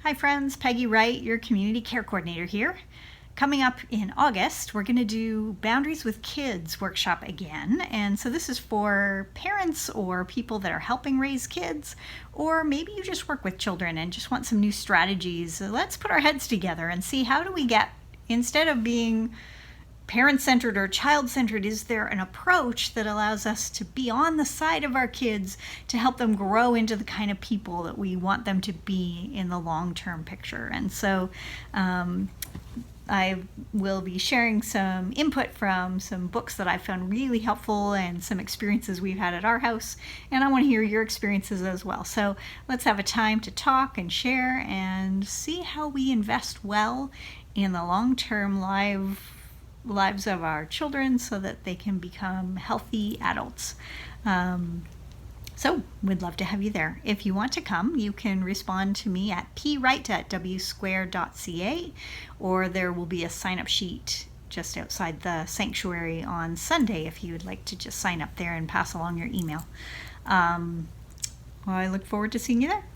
Hi friends, Peggy Wright, your community care coordinator here. Coming up in August, we're going to do Boundaries with Kids workshop again. And so this is for parents or people that are helping raise kids, or maybe you just work with children and just want some new strategies. So let's put our heads together and see, how do we get, instead of being parent-centered or child-centered, is there an approach that allows us to be on the side of our kids to help them grow into the kind of people that we want them to be in the long-term picture? And so I will be sharing some input from some books that I found really helpful and some experiences we've had at our house, and I want to hear your experiences as well. So let's have a time to talk and share and see how we invest well in the long-term lives of our children so that they can become healthy adults. So we'd love to have you there. If you want to come, you can respond to me at pwright@wsquare.ca, or there will be a sign-up sheet just outside the sanctuary on Sunday if you would like to just sign up there and pass along your email. I look forward to seeing you there.